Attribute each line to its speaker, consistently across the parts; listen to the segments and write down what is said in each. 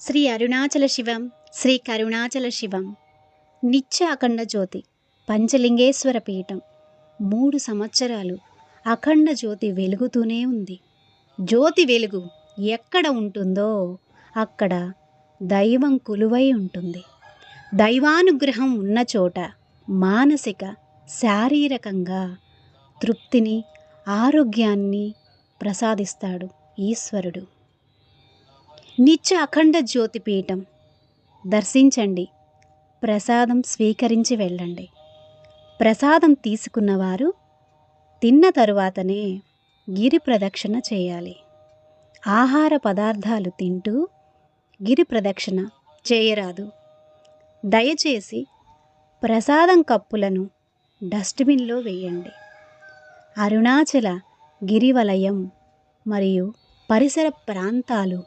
Speaker 1: శ్రీ అరుణాచల శివం శ్రీ కరుణాచల శివం నిత్య అఖండ జ్యోతి పంచలింగేశ్వర పీఠం 3 సంవత్సరాలు అఖండ జ్యోతి వెలుగుతూనే ఉంది. జ్యోతి వెలుగు ఎక్కడ ఉంటుందో అక్కడ దైవం కొలువై ఉంటుంది. దైవానుగ్రహం ఉన్న చోట మానసిక శారీరకంగా తృప్తిని ఆరోగ్యాన్ని ప్రసాదిస్తాడు ఈశ్వరుడు. నిత్య అఖండ జ్యోతి పీఠం దర్శించండి, ప్రసాదం స్వీకరించి వెళ్ళండి. ప్రసాదం తీసుకున్నవారు తిన్న తరువాతనే గిరి ప్రదక్షిణ చేయాలి. ఆహార పదార్థాలు తింటూ గిరి ప్రదక్షిణ చేయరాదు. దయచేసి ప్రసాదం కప్పులను డస్ట్బిన్లో వేయండి. అరుణాచల గిరివలయం మరియు పరిసర ప్రాంతాలు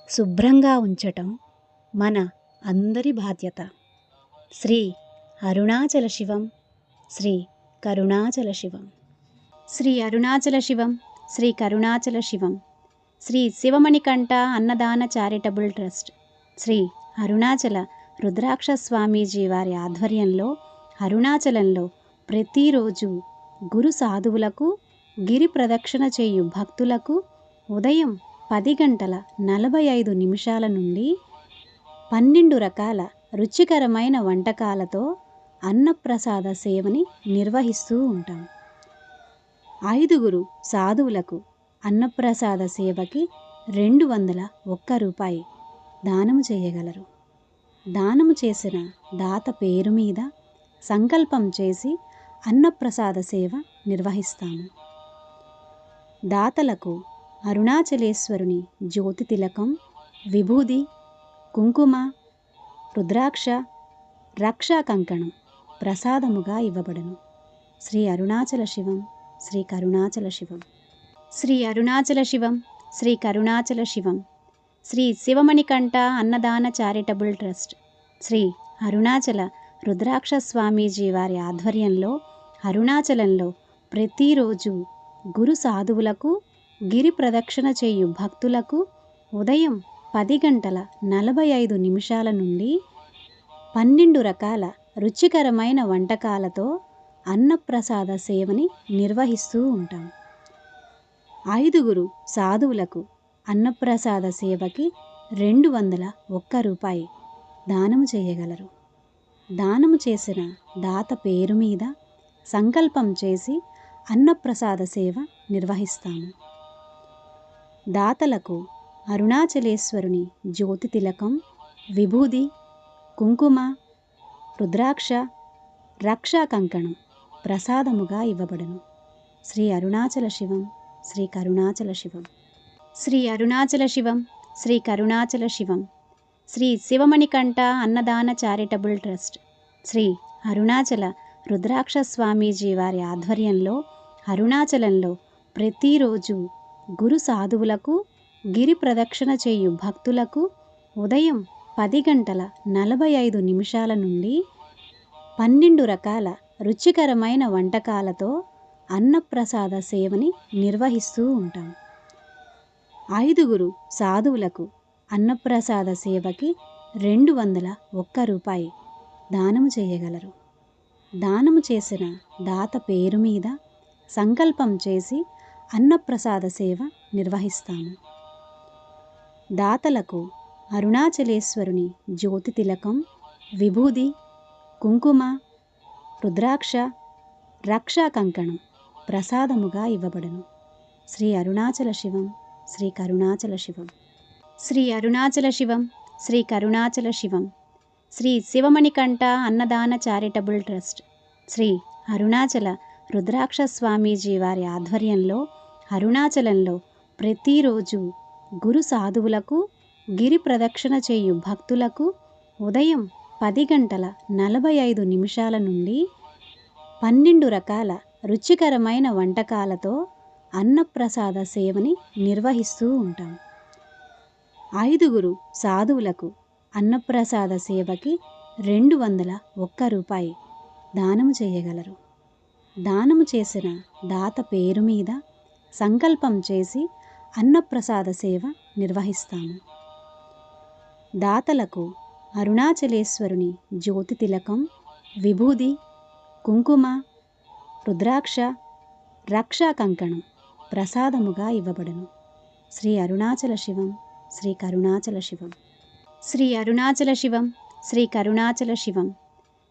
Speaker 1: శుభ్రంగా ఉంచటం మన అందరి బాధ్యత. శ్రీ అరుణాచల శివం శ్రీ కరుణాచల శివం. శ్రీ అరుణాచల శివం శ్రీ కరుణాచల శివం. శ్రీ శివమణికంఠ అన్నదాన చారిటబుల్ ట్రస్ట్ శ్రీ అరుణాచల రుద్రాక్ష స్వామీజీ వారి ఆధ్వర్యంలో అరుణాచలంలో ప్రతిరోజు గురు సాధువులకు గిరి ప్రదక్షిణ చేయు భక్తులకు ఉదయం 10:45 నుండి 12 రకాల రుచికరమైన వంటకాలతో అన్నప్రసాద సేవని నిర్వహిస్తూ ఉంటాం. 5 సాధువులకు అన్నప్రసాద సేవకి 201 రూపాయి దానము చేయగలరు. దానము చేసిన దాత పేరు మీద సంకల్పం చేసి అన్నప్రసాద సేవ నిర్వహిస్తాము. దాతలకు అరుణాచలేశ్వరుని జ్యోతి తిలకం, విభూది, కుంకుమ, రుద్రాక్ష, రక్షా కంకణం ప్రసాదముగా ఇవ్వబడును. శ్రీ అరుణాచల శివం శ్రీ కరుణాచల శివం. శ్రీ అరుణాచల శివం శ్రీ కరుణాచల శివం. శ్రీ శివమణికంఠ అన్నదాన చారిటబుల్ ట్రస్ట్ శ్రీ అరుణాచల రుద్రాక్ష స్వామీజీ వారి ఆధ్వర్యంలో అరుణాచలంలో ప్రతిరోజు గురు సాధువులకు గిరి ప్రదక్షిణ చేయు భక్తులకు ఉదయం 10:45 నుండి 12 రకాల రుచికరమైన వంటకాలతో అన్నప్రసాద సేవని నిర్వహిస్తూ ఉంటాం. 5 సాధువులకు అన్నప్రసాద సేవకి 201 రూపాయి దానము చేయగలరు. దానము చేసిన దాత పేరు మీద సంకల్పం చేసి అన్నప్రసాద సేవ నిర్వహిస్తాము. దాతలకు అరుణాచలేశ్వరుని జ్యోతి తిలకం, విభూది, కుంకుమ, రుద్రాక్ష, రక్షా కంకణం ప్రసాదముగా ఇవ్వబడును. శ్రీ అరుణాచల శివం శ్రీ కరుణాచల శివం. శ్రీ అరుణాచల శివం శ్రీ కరుణాచల శివం. శ్రీ శివమణికంఠ అన్నదాన చారిటబుల్ ట్రస్ట్ శ్రీ అరుణాచల రుద్రాక్ష స్వామీజీ వారి ఆధ్వర్యంలో అరుణాచలంలో ప్రతిరోజు గురు సాధువులకు గిరి ప్రదక్షిణ చేయు భక్తులకు ఉదయం 10:45 నుండి 12 రకాల రుచికరమైన వంటకాలతో అన్నప్రసాద సేవని నిర్వహిస్తూ ఉంటాం. 5 సాధువులకు అన్నప్రసాద సేవకి 201 రూపాయి దానము చేయగలరు. దానము చేసిన దాత పేరు మీద సంకల్పం చేసి అన్నప్రసాద సేవ నిర్వహిస్తాము. దాతలకు అరుణాచలేశ్వరుని జ్యోతి తిలకం, విభూది, కుంకుమ, రుద్రాక్ష, రక్షా కంకణం ప్రసాదముగా ఇవ్వబడును. శ్రీ అరుణాచల శివం శ్రీ కరుణాచల శివం. శ్రీ అరుణాచల శివం శ్రీ కరుణాచల శివం. శ్రీ శివమణికంఠ అన్నదాన చారిటబుల్ ట్రస్ట్ శ్రీ అరుణాచల రుద్రాక్ష స్వామీజీ వారి ఆధ్వర్యంలో అరుణాచలంలో ప్రతిరోజు గురు సాధువులకు గిరి ప్రదక్షిణ చేయు భక్తులకు ఉదయం 10:45 నుండి 12 రకాల రుచికరమైన వంటకాలతో అన్నప్రసాద సేవని నిర్వహిస్తూ ఉంటాం. 5 సాధువులకు అన్నప్రసాద సేవకి 201 రూపాయి దానము చేయగలరు. దానము చేసిన దాత పేరు మీద సంకల్పం చేసి అన్నప్రసాద సేవ నిర్వహిస్తాము. దాతలకు అరుణాచలేశ్వరుని జ్యోతి తిలకం, విభూది, కుంకుమ, రుద్రాక్ష, రక్షా కంకణం ప్రసాదముగా ఇవ్వబడును. శ్రీ అరుణాచల శివం, శ్రీ కరుణాచల శివం. శ్రీ అరుణాచల శివం, శ్రీ కరుణాచల శివం.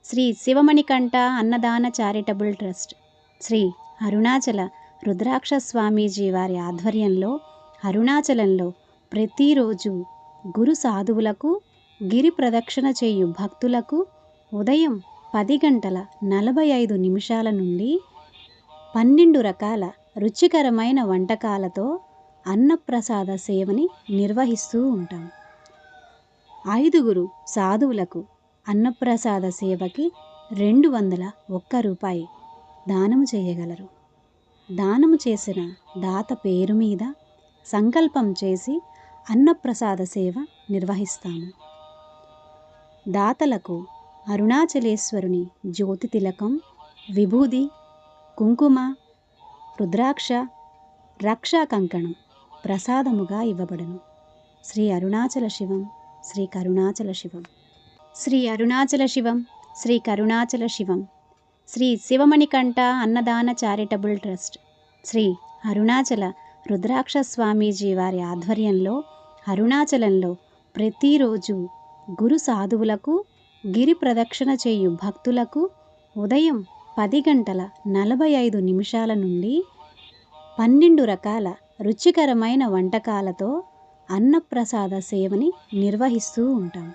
Speaker 1: శ్రీ శివమణికంఠ అన్నదాన చారిటబుల్ ట్రస్ట్, శ్రీ అరుణాచల రుద్రాక్ష స్వామీజీ వారి ఆధ్వర్యంలో అరుణాచలంలో ప్రతిరోజు గురు సాధువులకు, గిరి ప్రదక్షిణ చేయు భక్తులకు ఉదయం 10:45 నుండి 12 రకాల రుచికరమైన వంటకాలతో అన్నప్రసాద సేవని నిర్వహిస్తూ ఉంటాం. 5 సాధువులకు అన్నప్రసాద సేవకి 201 రూపాయి దానము చేయగలరు. దానము చేసిన దాత పేరు మీద సంకల్పం చేసి అన్నప్రసాద సేవ నిర్వహిస్తాము. దాతలకు అరుణాచలేశ్వరుని జ్యోతి తిలకం, విభూది, కుంకుమ, రుద్రాక్ష, రక్షా కంకణం ప్రసాదముగా ఇవ్వబడును. శ్రీ అరుణాచల శివం, శ్రీ కరుణాచల శివం. శ్రీ అరుణాచల శివం, శ్రీ కరుణాచల శివం. శ్రీ శివమణికంఠ అన్నదాన చారిటబుల్ ట్రస్ట్, శ్రీ అరుణాచల రుద్రాక్ష స్వామీజీ వారి ఆధ్వర్యంలో అరుణాచలంలో ప్రతిరోజు గురు సాధువులకు, గిరి ప్రదక్షిణ చేయు భక్తులకు ఉదయం 10:45 నుండి 12 రకాల రుచికరమైన వంటకాలతో అన్నప్రసాద సేవని నిర్వహిస్తూ ఉంటాం.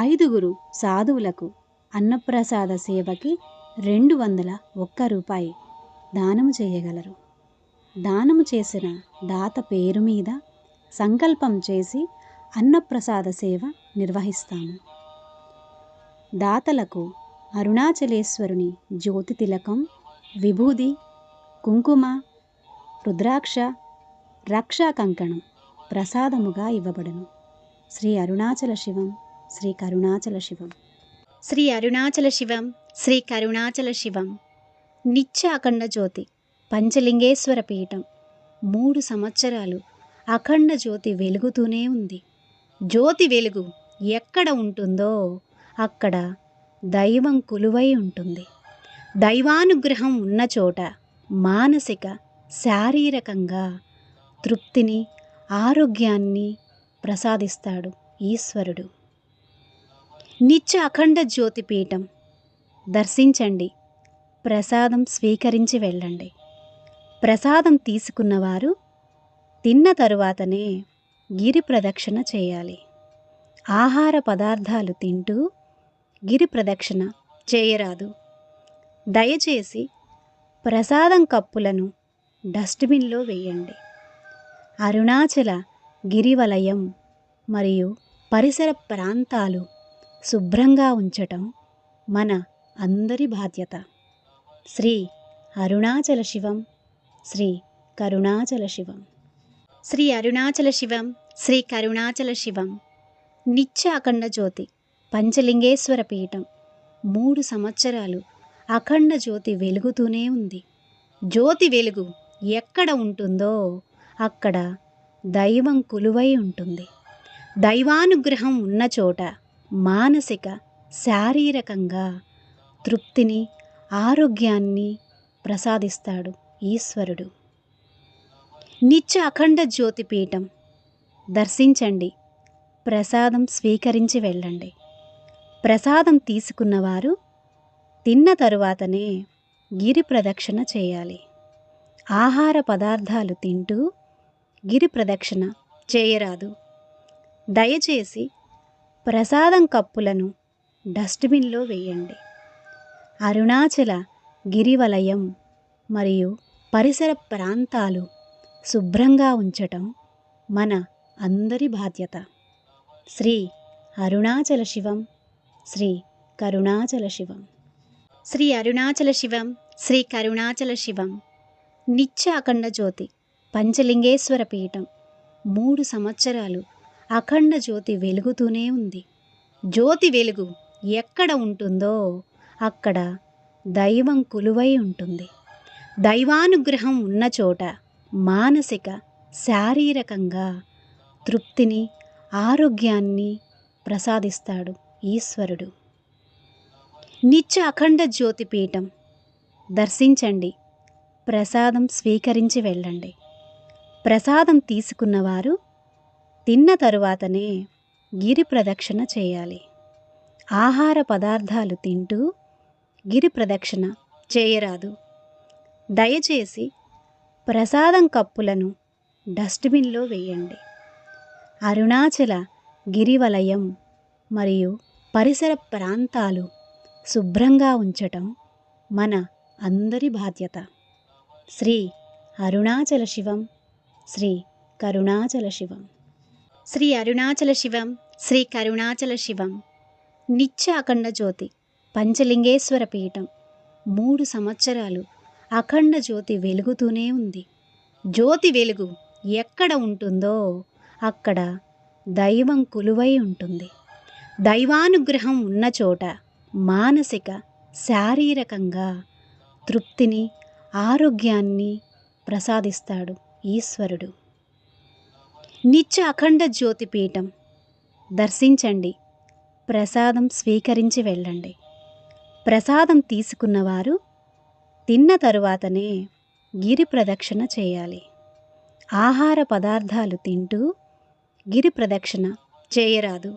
Speaker 1: 5 సాధువులకు అన్నప్రసాద సేవకి 201 రూపాయి దానము చేయగలరు. దానము చేసిన దాత పేరు మీద సంకల్పం చేసి అన్నప్రసాద సేవ నిర్వహిస్తాము. దాతలకు అరుణాచలేశ్వరుని జ్యోతి తిలకం, విభూది, కుంకుమ, రుద్రాక్ష, రక్షా కంకణం ప్రసాదముగా ఇవ్వబడును. శ్రీ అరుణాచల శివం, శ్రీ కరుణాచల శివం. శ్రీ అరుణాచల శివం, శ్రీ కరుణాచల శివం. నిత్య అఖండ జ్యోతి పంచలింగేశ్వర పీఠం 3 సంవత్సరాలు అఖండ జ్యోతి వెలుగుతూనే ఉంది. జ్యోతి వెలుగు ఎక్కడ ఉంటుందో అక్కడ దైవం కొలువై ఉంటుంది. దైవానుగ్రహం ఉన్న చోట మానసిక, శారీరకంగా తృప్తిని, ఆరోగ్యాన్ని ప్రసాదిస్తాడు ఈశ్వరుడు. నిత్య అఖండ జ్యోతి పీఠం దర్శించండి, ప్రసాదం స్వీకరించి వెళ్ళండి. ప్రసాదం తీసుకున్నవారు తిన్న తరువాతనే గిరి ప్రదక్షిణ చేయాలి. ఆహార పదార్థాలు తింటూ గిరి ప్రదక్షిణ చేయరాదు. దయచేసి ప్రసాదం కప్పులను డస్ట్బిన్లో వేయండి. అరుణాచల గిరివలయం మరియు పరిసర ప్రాంతాలు శుభ్రంగా ఉంచటం మన అందరి బాధ్యత. శ్రీ అరుణాచల శివం, శ్రీ కరుణాచల శివం. శ్రీ అరుణాచల శివం, శ్రీ కరుణాచల శివం. నిత్య అఖండ జ్యోతి పంచలింగేశ్వర పీఠం 3 సంవత్సరాలు అఖండ జ్యోతి వెలుగుతూనే ఉంది. జ్యోతి వెలుగు ఎక్కడ ఉంటుందో అక్కడ దైవం కొలువై ఉంటుంది. దైవానుగ్రహం ఉన్న చోట మానసిక, శారీరకంగా తృప్తిని, ఆరోగ్యాన్ని ప్రసాదిస్తాడు ఈశ్వరుడు. నిత్య అఖండ జ్యోతి పీఠం దర్శించండి, ప్రసాదం స్వీకరించి వెళ్ళండి. ప్రసాదం తీసుకున్నవారు తిన్న తరువాతనే గిరి ప్రదక్షిణ చేయాలి. ఆహార పదార్థాలు తింటూ గిరి ప్రదక్షిణ చేయరాదు. దయచేసి ప్రసాదం కప్పులను డస్ట్బిన్లో వేయండి. అరుణాచల గిరివలయం మరియు పరిసర ప్రాంతాలు శుభ్రంగా ఉంచటం మన అందరి బాధ్యత. శ్రీ అరుణాచల శివం, శ్రీ కరుణాచల శివం. శ్రీ అరుణాచల శివం, శ్రీ కరుణాచల శివం. నిత్య అఖండ జ్యోతి పంచలింగేశ్వర పీఠం 3 సంవత్సరాలు అఖండ జ్యోతి వెలుగుతూనే ఉంది. జ్యోతి వెలుగు ఎక్కడ ఉంటుందో అక్కడ దైవం కొలువై ఉంటుంది. దైవానుగ్రహం ఉన్న చోట మానసిక, శారీరకంగా తృప్తిని, ఆరోగ్యాన్ని ప్రసాదిస్తాడు ఈశ్వరుడు. నిత్య అఖండ జ్యోతి పీఠం దర్శించండి, ప్రసాదం స్వీకరించి వెళ్ళండి. ప్రసాదం తీసుకున్నవారు తిన్న తరువాతనే గిరి ప్రదక్షిణ చేయాలి. ఆహార పదార్థాలు తింటూ గిరి ప్రదక్షిణ చేయరాదు. దయచేసి ప్రసాదం కప్పులను డస్ట్బిన్లో వేయండి. అరుణాచల గిరివలయం మరియు పరిసర ప్రాంతాలు శుభ్రంగా ఉంచటం మన అందరి బాధ్యత. శ్రీ అరుణాచల శివం, శ్రీ కరుణాచల శివం. శ్రీ అరుణాచల శివం, శ్రీ కరుణాచల శివం. నిత్య అఖండ జ్యోతి పంచలింగేశ్వర పీఠం 3 సంవత్సరాలు అఖండ జ్యోతి వెలుగుతూనే ఉంది. జ్యోతి వెలుగు ఎక్కడ ఉంటుందో అక్కడ దైవం కొలువై ఉంటుంది. దైవానుగ్రహం ఉన్న చోట మానసిక శారీరకంగా తృప్తిని, ఆరోగ్యాన్ని ప్రసాదిస్తాడు ఈశ్వరుడు. నిత్య అఖండ జ్యోతి పీఠం దర్శించండి, ప్రసాదం స్వీకరించి వెళ్ళండి. ప్రసాదం తీసుకున్నవారు తిన్న తరువాతనే గిరి ప్రదక్షిణ చేయాలి. ఆహార పదార్థాలు తింటూ గిరి ప్రదక్షిణ చేయరాదు.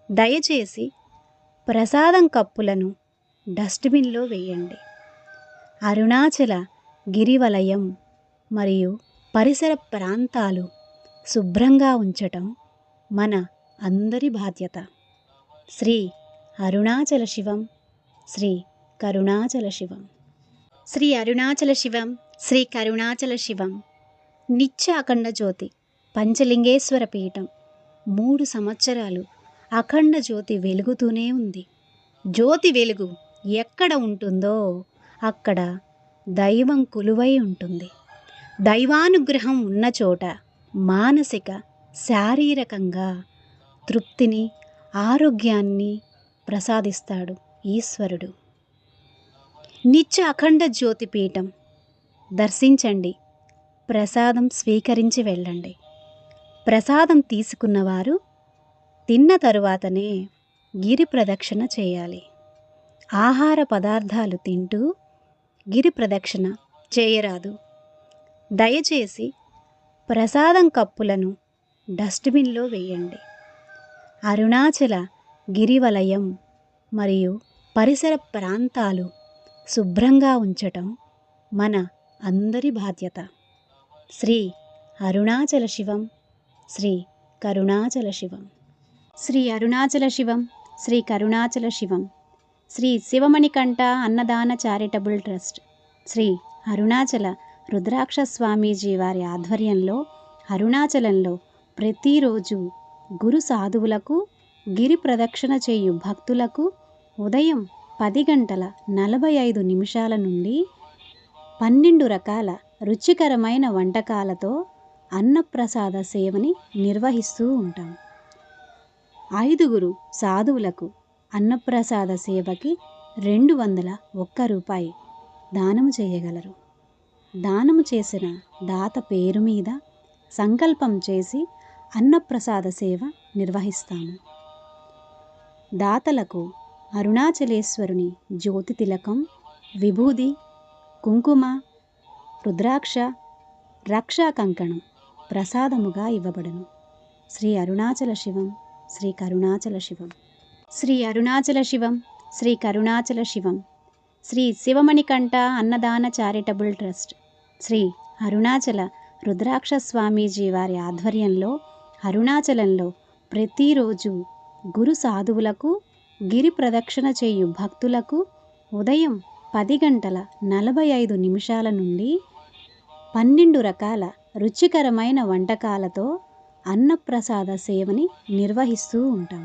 Speaker 1: దయచేసి ప్రసాదం కప్పులను డస్ట్బిన్లో వేయండి. అరుణాచల గిరివలయం మరియు పరిసర ప్రాంతాలు శుభ్రంగా ఉంచటం మన అందరి బాధ్యత. శ్రీ అరుణాచల శివం, శ్రీ కరుణాచల శివం. శ్రీ అరుణాచల శివం, శ్రీ కరుణాచల శివం. నిత్య అఖండ జ్యోతి పంచలింగేశ్వర పీఠం 3 సంవత్సరాలు అఖండ జ్యోతి వెలుగుతూనే ఉంది. జ్యోతి వెలుగు ఎక్కడ ఉంటుందో అక్కడ దైవం కొలువై ఉంటుంది. దైవానుగ్రహం ఉన్న చోట మానసిక శారీరకంగా తృప్తిని, ఆరోగ్యాన్ని ప్రసాదిస్తాడు ఈశ్వరుడు. నిత్య అఖండ జ్యోతి పీఠం దర్శించండి, ప్రసాదం స్వీకరించి వెళ్ళండి. ప్రసాదం తీసుకున్నవారు తిన్న తరువాతనే గిరి ప్రదక్షిణ చేయాలి. ఆహార పదార్థాలు తింటూ గిరి ప్రదక్షిణ చేయరాదు. దయచేసి ప్రసాదం కప్పులను డస్ట్బిన్లో వేయండి. అరుణాచల గిరివలయం మరియు పరిసర ప్రాంతాలు శుభ్రంగా ఉంచటం మన అందరి బాధ్యత. శ్రీ అరుణాచల శివం, శ్రీ కరుణాచల శివం. శ్రీ అరుణాచల శివం, శ్రీ కరుణాచల శివం. శ్రీ శివమణికంఠ అన్నదాన చారిటబుల్ ట్రస్ట్, శ్రీ అరుణాచల రుద్రాక్ష స్వామీజీ వారి ఆధ్వర్యంలో అరుణాచలంలో ప్రతిరోజు గురు సాధువులకు, గిరి ప్రదక్షిణ చేయు భక్తులకు ఉదయం 10:45 నుండి 12 రకాల రుచికరమైన వంటకాలతో అన్నప్రసాద సేవని నిర్వహిస్తూ ఉంటాం. 5 సాధువులకు అన్నప్రసాద సేవకి 201 రూపాయి దానము చేయగలరు. దానము చేసిన దాత పేరు మీద సంకల్పం చేసి అన్నప్రసాద సేవ నిర్వహిస్తాము. దాతలకు అరుణాచలేశ్వరుని జ్యోతి తిలకం, విభూది, కుంకుమ, రుద్రాక్ష, రక్షా కంకణం ప్రసాదముగా ఇవ్వబడును. శ్రీ అరుణాచల శివం, శ్రీ కరుణాచల శివం. శ్రీ అరుణాచల శివం, శ్రీ కరుణాచల శివం. శ్రీ శివమణికంఠ అన్నదాన చారిటబుల్ ట్రస్ట్, శ్రీ అరుణాచల రుద్రాక్ష స్వామీజీ వారి ఆధ్వర్యంలో అరుణాచలంలో ప్రతిరోజు గురు సాధువులకు, గిరి ప్రదక్షిణ చేయు భక్తులకు ఉదయం 10:45 నుండి 12 రకాల రుచికరమైన వంటకాలతో అన్నప్రసాద సేవని నిర్వహిస్తూ ఉంటాం.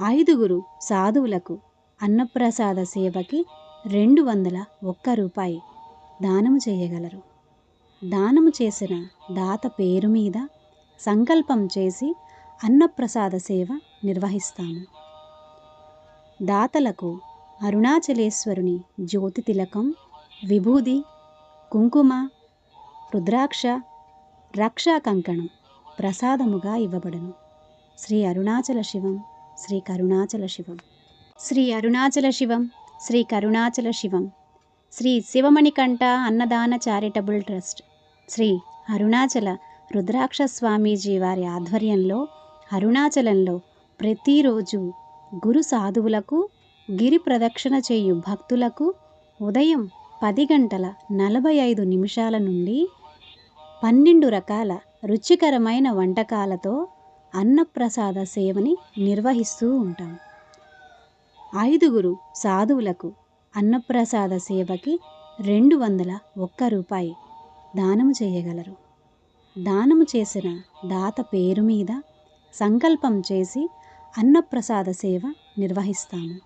Speaker 1: 5 సాధువులకు అన్నప్రసాద సేవకి 201 రూపాయి దానము చేయగలరు. దానము చేసిన దాత పేరు మీద సంకల్పం చేసి అన్నప్రసాద సేవ నిర్వహిస్తాము. దాతలకు అరుణాచలేశ్వరుని జ్యోతి తిలకం, విభూది, కుంకుమ, రుద్రాక్ష, రక్షా కంకణం ప్రసాదముగా ఇవ్వబడును. శ్రీ అరుణాచల శివం శ్రీ కరుణాచల శివం. శ్రీ అరుణాచల శివం శ్రీ కరుణాచల శివం. శ్రీ శివమణికంఠ అన్నదాన చారిటబుల్ ట్రస్ట్ శ్రీ అరుణాచల రుద్రాక్ష స్వామీజీ వారి ఆధ్వర్యంలో అరుణాచలంలో ప్రతిరోజు గురు సాధువులకు గిరి ప్రదక్షిణ చేయు భక్తులకు ఉదయం 10:45 నుండి 12 రకాల రుచికరమైన వంటకాలతో అన్నప్రసాద సేవని నిర్వహిస్తూ ఉంటాం. 5 సాధువులకు అన్నప్రసాద సేవకి 201 రూపాయి దానము చేయగలరు. దానము చేసిన దాత పేరు మీద సంకల్పం చేసి అన్నప్రసాద సేవ నిర్వహిస్తాము.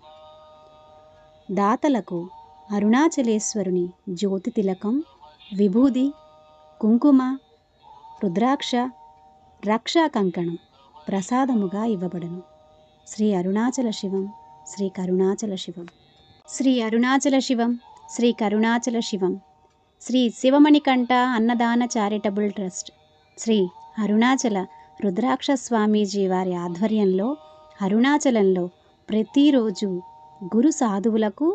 Speaker 1: దాతలకు అరుణాచలేశ్వరుని జ్యోతి తిలకం, విభూది, కుంకుమ, రుద్రాక్ష, రక్షా కంకణం ప్రసాదముగా ఇవ్వబడును. శ్రీ అరుణాచల శివం శ్రీ కరుణాచల శివం. శ్రీ అరుణాచల శివం శ్రీ కరుణాచల శివం. శ్రీ శివమణికంఠ అన్నదాన చారిటబుల్ ట్రస్ట్ శ్రీ అరుణాచల రుద్రాక్ష స్వామీజీ వారి ఆధ్వర్యంలో అరుణాచలంలో ప్రతిరోజు గురు సాధువులకు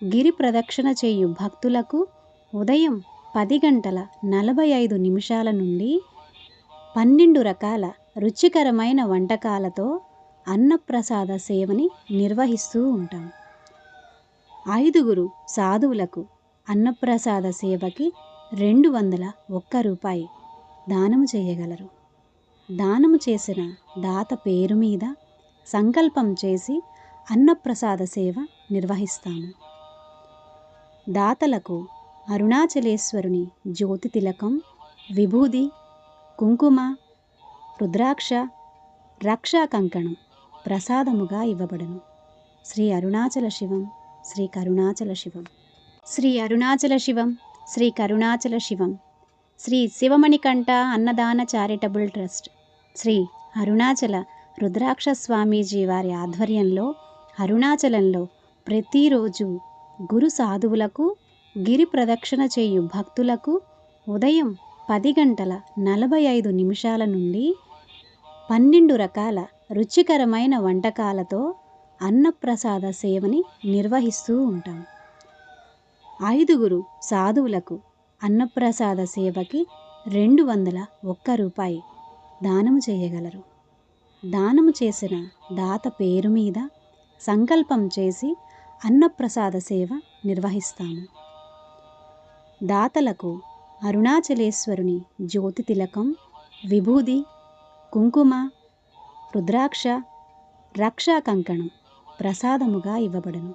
Speaker 1: గిరి ప్రదక్షిణ చేయు భక్తులకు ఉదయం 10:45 నుండి 12 రకాల రుచికరమైన వంటకాలతో అన్నప్రసాద సేవని నిర్వహిస్తూ ఉంటాం. 5 సాధువులకు అన్నప్రసాద సేవకి 201 రూపాయి దానము చేయగలరు. దానము చేసిన దాత పేరు మీద సంకల్పం చేసి అన్నప్రసాద సేవ నిర్వహిస్తాము. దాతలకు అరుణాచలేశ్వరుని జ్యోతి తిలకం, విభూది, కుంకుమ, రుద్రాక్ష, రక్షా కంకణం ప్రసాదముగా ఇవ్వబడును. శ్రీ అరుణాచల శివం శ్రీ కరుణాచల శివం. శ్రీ అరుణాచల శివం శ్రీ కరుణాచల శివం. శ్రీ శివమణికంఠ అన్నదాన చారిటబుల్ ట్రస్ట్ శ్రీ అరుణాచల రుద్రాక్ష స్వామీజీ వారి ఆధ్వర్యంలో అరుణాచలంలో ప్రతిరోజు గురు సాధువులకు గిరి ప్రదక్షిణ చేయు భక్తులకు ఉదయం 10:45 నుండి 12 రకాల రుచికరమైన వంటకాలతో అన్నప్రసాద సేవని నిర్వహిస్తూ ఉంటాం. 5 సాధువులకు అన్నప్రసాద సేవకి 201 రూపాయి దానము చేయగలరు. దానము చేసిన దాత పేరు మీద సంకల్పం చేసి అన్నప్రసాద సేవ నిర్వహిస్తాము. దాతలకు అరుణాచలేశ్వరుని జ్యోతి తిలకం, విభూది, కుంకుమ, రుద్రాక్ష, రక్షా కంకణం ప్రసాదముగా ఇవ్వబడును.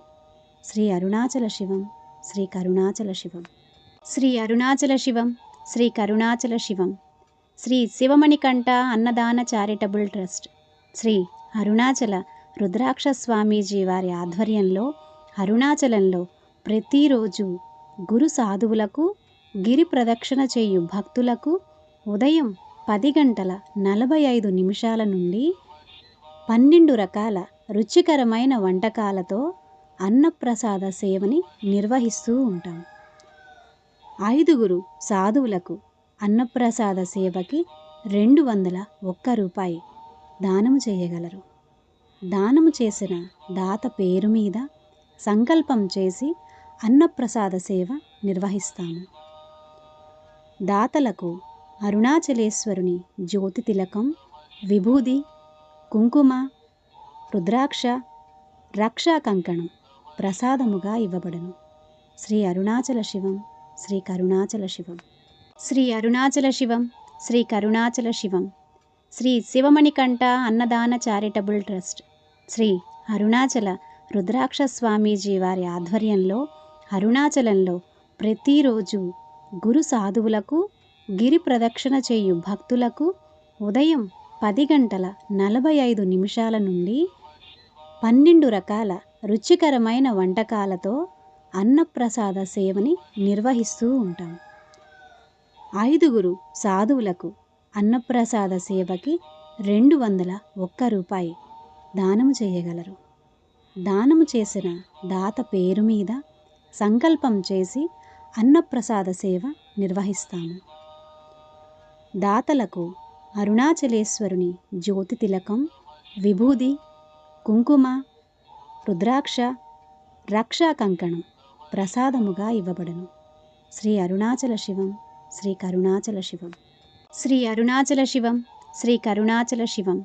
Speaker 1: శ్రీ అరుణాచల శివం శ్రీ కరుణాచల శివం. శ్రీ అరుణాచల శివం శ్రీ కరుణాచల శివం. శ్రీ శివమణికంఠ అన్నదాన చారిటబుల్ ట్రస్ట్ శ్రీ అరుణాచల రుద్రాక్ష స్వామీజీ వారి ఆధ్వర్యంలో అరుణాచలంలో ప్రతిరోజు గురు సాధువులకు గిరి ప్రదక్షిణ చేయు భక్తులకు ఉదయం 10:45 నుండి 12 రకాల రుచికరమైన వంటకాలతో అన్నప్రసాద సేవని నిర్వహిస్తూ ఉంటాం. 5 సాధువులకు అన్నప్రసాద సేవకి 201 రూపాయి దానము చేయగలరు. దానము చేసిన దాత పేరు మీద సంకల్పం చేసి అన్నప్రసాద సేవ నిర్వహిస్తాము. దాతలకు అరుణాచలేశ్వరుని జ్యోతి తిలకం, విభూది, కుంకుమ, రుద్రాక్ష, రక్షా కంకణం ప్రసాదముగా ఇవ్వబడును. శ్రీ అరుణాచల శివం శ్రీ కరుణాచల శివం. శ్రీ అరుణాచల శివం శ్రీ కరుణాచల శివం. శ్రీ శివమణికంఠ అన్నదాన చారిటబుల్ ట్రస్ట్ శ్రీ అరుణాచల రుద్రాక్ష స్వామీజీ వారి ఆధ్వర్యంలో అరుణాచలంలో ప్రతిరోజు గురు సాధువులకు గిరి ప్రదక్షిణ చేయు భక్తులకు ఉదయం 10:45 నుండి 12 రకాల రుచికరమైన వంటకాలతో అన్నప్రసాద సేవని నిర్వహిస్తూ ఉంటాం. 5 సాధువులకు అన్నప్రసాద సేవకి 201 రూపాయి దానము చేయగలరు. దానము చేసిన దాత పేరు మీద సంకల్పం చేసి అన్నప్రసాద సేవ నిర్వహిస్తాము. దాతలకు అరుణాచలేశ్వరుని జ్యోతి తిలకం, విభూది, కుంకుమ, రుద్రాక్ష, రక్షా కంకణం ప్రసాదముగా ఇవ్వబడును. శ్రీ అరుణాచల శివం, శ్రీ కరుణాచల శివం. శ్రీ అరుణాచల శివం, శ్రీ కరుణాచల శివం.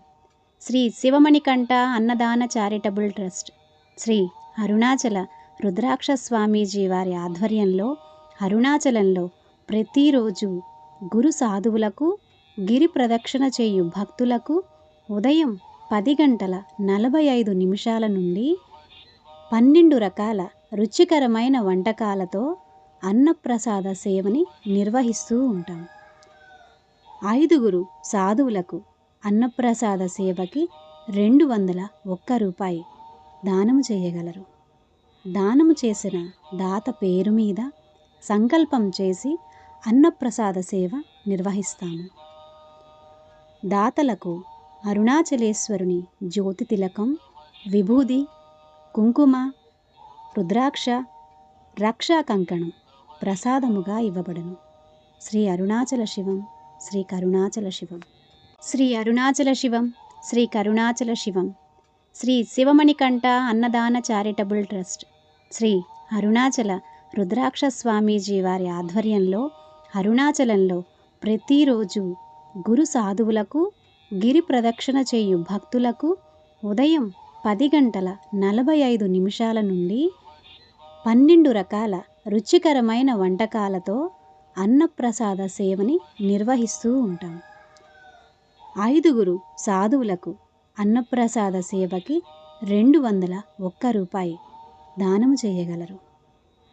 Speaker 1: శ్రీ శివమణికంఠ అన్నదాన చారిటబుల్ ట్రస్ట్, శ్రీ అరుణాచల రుద్రాక్ష స్వామీజీ వారి ఆధ్వర్యంలో అరుణాచలంలో ప్రతిరోజు గురు సాధువులకు, గిరి ప్రదక్షిణ చేయు భక్తులకు ఉదయం 10:45 నుండి 12 రకాల రుచికరమైన వంటకాలతో అన్నప్రసాద సేవని నిర్వహిస్తూ ఉంటాం. 5 సాధువులకు అన్నప్రసాద సేవకి 201 రూపాయి దానము చేయగలరు. దానము చేసిన దాత పేరు మీద సంకల్పం చేసి అన్నప్రసాద సేవ నిర్వహిస్తాము. దాతలకు అరుణాచలేశ్వరుని జ్యోతి తిలకం, విభూది, కుంకుమ, రుద్రాక్ష, రక్షా కంకణం ప్రసాదముగా ఇవ్వబడును. శ్రీ అరుణాచల శివం, శ్రీ కరుణాచల శివం. శ్రీ అరుణాచల శివం, శ్రీ కరుణాచల శివం. శ్రీ శివమణికంఠ అన్నదాన చారిటబుల్ ట్రస్ట్, శ్రీ అరుణాచల రుద్రాక్ష స్వామీజీ వారి ఆధ్వర్యంలో అరుణాచలంలో ప్రతిరోజు గురు సాధువులకు, గిరి ప్రదక్షిణ చేయు భక్తులకు ఉదయం 10:45 నుండి 12 రకాల రుచికరమైన వంటకాలతో అన్నప్రసాద సేవని నిర్వహిస్తూ ఉంటాం. 5 సాధువులకు అన్నప్రసాద సేవకి 201 రూపాయి దానము చేయగలరు.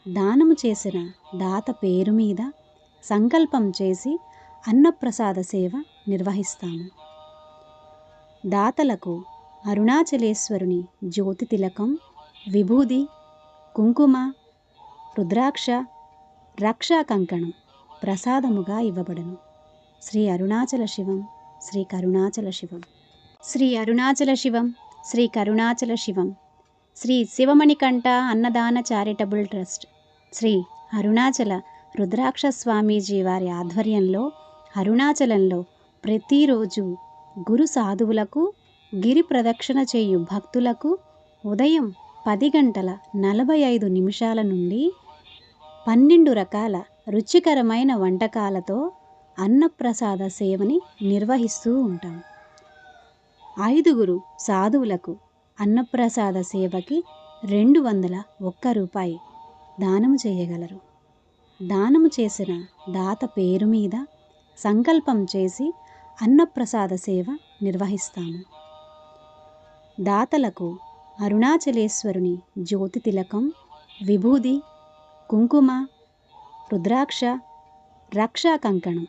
Speaker 1: దానము చేసిన దాత పేరు మీద సంకల్పం చేసి అన్నప్రసాద సేవ నిర్వహిస్తాము. దాతలకు అరుణాచలేశ్వరుని జ్యోతి తిలకం, విభూది, కుంకుమ, రుద్రాక్ష, రక్షా కంకణం ప్రసాదముగా ఇవ్వబడును. శ్రీ అరుణాచల శివం, శ్రీ కరుణాచల శివం. శ్రీ అరుణాచల శివం, శ్రీ కరుణాచల శివం. శ్రీ శివమణికంఠ అన్నదాన చారిటబుల్ ట్రస్ట్, శ్రీ అరుణాచల రుద్రాక్ష స్వామీజీ వారి ఆధ్వర్యంలో అరుణాచలంలో ప్రతిరోజు గురు సాధువులకు, గిరి ప్రదక్షిణ చేయు భక్తులకు ఉదయం 10:45 నుండి 12 రకాల రుచికరమైన వంటకాలతో అన్నప్రసాద సేవని నిర్వహిస్తూ ఉంటాం. 5 సాధువులకు అన్నప్రసాద సేవకి 201 రూపాయి దానము చేయగలరు. దానము చేసిన దాత పేరు మీద సంకల్పం చేసి అన్నప్రసాద సేవ నిర్వహిస్తాము. దాతలకు అరుణాచలేశ్వరుని జ్యోతి తిలకం, విభూది, కుంకుమ, రుద్రాక్ష, రక్షా కంకణం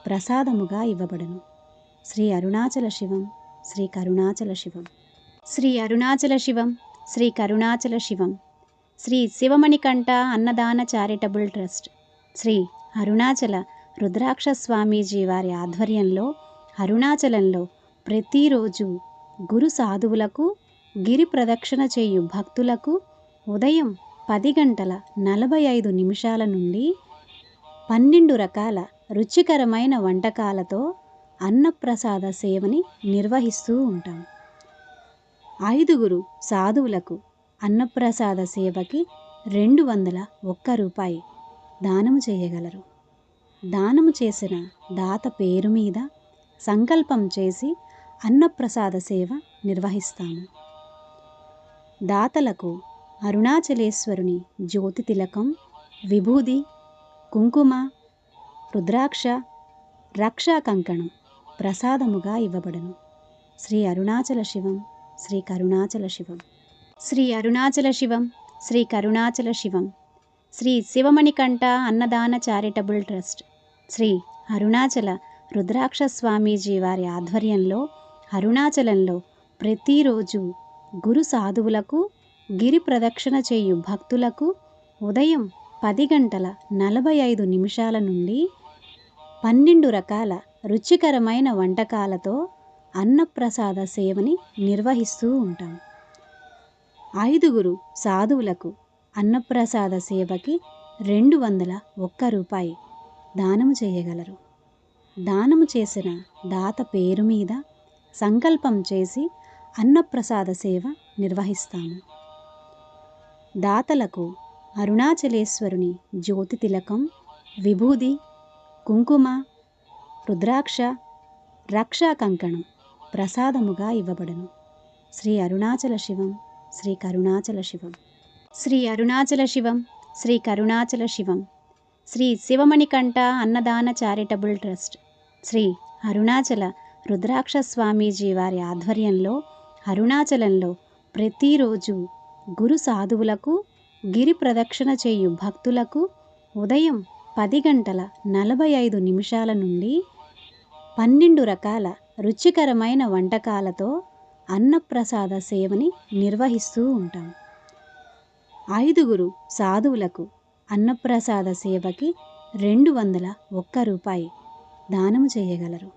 Speaker 1: ప్రసాదముగా ఇవ్వబడును. శ్రీ అరుణాచల శివం, శ్రీ కరుణాచల శివం. శ్రీ అరుణాచల శివం, శ్రీ కరుణాచల శివం. శ్రీ శివమణికంఠ అన్నదాన చారిటబుల్ ట్రస్ట్, శ్రీ అరుణాచల రుద్రాక్ష స్వామీజీ వారి ఆధ్వర్యంలో అరుణాచలంలో ప్రతిరోజు గురు సాధువులకు, గిరి ప్రదక్షిణ చేయు భక్తులకు ఉదయం 10:45 నుండి 12 రకాల రుచికరమైన వంటకాలతో అన్నప్రసాద సేవని నిర్వహిస్తూ ఉంటాం. 5 సాధువులకు అన్నప్రసాద సేవకి 201 రూపాయి దానము చేయగలరు. దానము చేసిన దాత పేరు మీద సంకల్పం చేసి అన్నప్రసాద సేవ నిర్వహిస్తాము. దాతలకు అరుణాచలేశ్వరుని జ్యోతి తిలకం, విభూది, కుంకుమ, రుద్రాక్ష, రక్షా కంకణం ప్రసాదముగా ఇవ్వబడును. శ్రీ అరుణాచల శివం, శ్రీ కరుణాచల శివం. శ్రీ అరుణాచల శివం, శ్రీ కరుణాచల శివం. శ్రీ శివమణికంఠ అన్నదాన చారిటబుల్ ట్రస్ట్, శ్రీ అరుణాచల రుద్రాక్ష స్వామీజీ వారి ఆధ్వర్యంలో అరుణాచలంలో ప్రతిరోజు గురు సాధువులకు, గిరి ప్రదక్షిణ చేయు భక్తులకు ఉదయం 10:45 నుండి 12 రకాల రుచికరమైన వంటకాలతో అన్నప్రసాద సేవని నిర్వహిస్తూ ఉంటాం. 5 సాధువులకు అన్నప్రసాద సేవకి 201 రూపాయి దానము చేయగలరు. దానము చేసిన దాత పేరు మీద సంకల్పం చేసి అన్నప్రసాద సేవ నిర్వహిస్తాము. దాతలకు అరుణాచలేశ్వరుని జ్యోతి తిలకం, విభూది, కుంకుమ, రుద్రాక్ష, రక్షా కంకణం ప్రసాదముగా ఇవ్వబడును. శ్రీ అరుణాచల శివం, శ్రీ కరుణాచల శివం. శ్రీ అరుణాచల శివం, శ్రీ కరుణాచల శివం. శ్రీ శివమణికంఠ అన్నదాన చారిటబుల్ ట్రస్ట్, శ్రీ అరుణాచల రుద్రాక్ష స్వామీజీ వారి ఆధ్వర్యంలో అరుణాచలంలో ప్రతిరోజు గురు సాధువులకు, గిరి ప్రదక్షిణ చేయు భక్తులకు ఉదయం 10:45 నుండి 12 రకాల రుచికరమైన వంటకాలతో అన్నప్రసాద సేవని నిర్వహిస్తూ ఉంటాం. 5 సాధువులకు అన్నప్రసాద సేవకి 201 రూపాయి దానము చేయగలరు.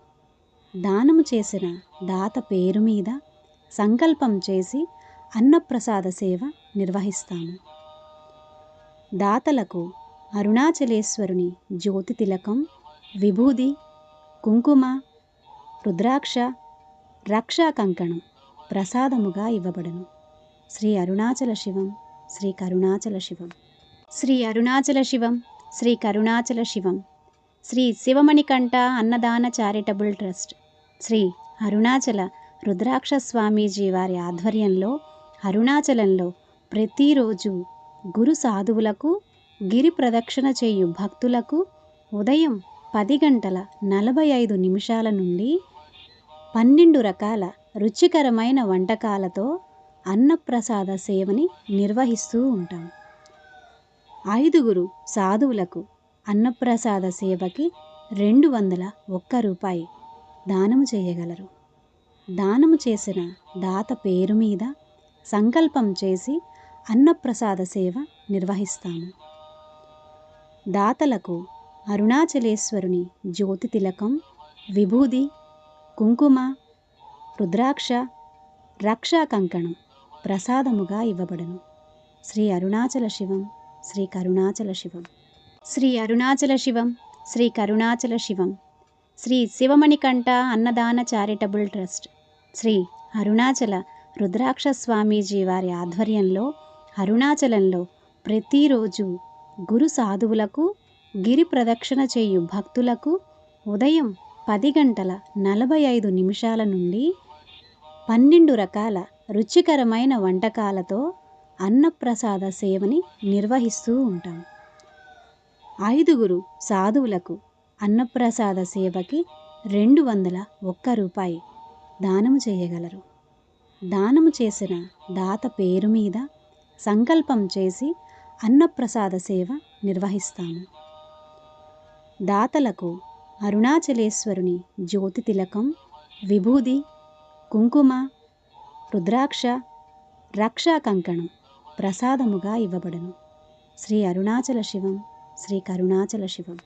Speaker 1: దానము చేసిన దాత పేరు మీద సంకల్పం చేసి అన్నప్రసాద సేవ నిర్వహిస్తాము. దాతలకు అరుణాచలేశ్వరుని జ్యోతి తిలకం, విభూది, కుంకుమ, రుద్రాక్ష, రక్షా కంకణం ప్రసాదముగా ఇవ్వబడును. శ్రీ అరుణాచల శివం, శ్రీ కరుణాచల శివం. శ్రీ అరుణాచల శివం, శ్రీ కరుణాచల శివం. శ్రీ శివమణికంఠ అన్నదాన చారిటబుల్ ట్రస్ట్, శ్రీ అరుణాచల రుద్రాక్ష స్వామీజీ వారి ఆధ్వర్యంలో అరుణాచలంలో ప్రతిరోజు గురు సాధువులకు, గిరి ప్రదక్షిణ చేయు భక్తులకు ఉదయం 10:45 నుండి 12 రకాల రుచికరమైన వంటకాలతో అన్నప్రసాద సేవని నిర్వహిస్తూ ఉంటాం. 5 సాధువులకు అన్నప్రసాద సేవకి 201 రూపాయి దానము చేయగలరు. దానము చేసిన దాత పేరు మీద సంకల్పం చేసి అన్నప్రసాద సేవ నిర్వహిస్తాము. దాతలకు అరుణాచలేశ్వరుని జ్యోతి తిలకం, విభూది, కుంకుమ, రుద్రాక్ష, రక్షా కంకణం ప్రసాదముగా ఇవ్వబడును. శ్రీ అరుణాచల శివం, శ్రీ కరుణాచల శివం. శ్రీ అరుణాచల శివం, శ్రీ కరుణాచల శివం. శ్రీ శివమణికంఠ అన్నదాన చారిటబుల్ ట్రస్ట్, శ్రీ అరుణాచల రుద్రాక్ష స్వామీజీ వారి ఆధ్వర్యంలో అరుణాచలంలో ప్రతిరోజు గురు సాధువులకు, గిరి ప్రదక్షిణ చేయు భక్తులకు ఉదయం 10:45 నుండి 12 రకాల రుచికరమైన వంటకాలతో అన్నప్రసాద సేవని నిర్వహిస్తూ ఉంటాం. 5 సాధువులకు అన్నప్రసాద సేవకి 201 రూపాయి దానము చేయగలరు. దానము చేసిన దాత పేరు మీద సంకల్పం చేసి అన్నప్రసాద సేవ నిర్వహిస్తాము. దాతలకు అరుణాచలేశ్వరుని జ్యోతి తిలకం, విభూది, కుంకుమ, రుద్రాక్ష, రక్షా కంకణం ప్రసాదముగా ఇవ్వబడును. శ్రీ అరుణాచల శివం, శ్రీ కరుణాచల శివం.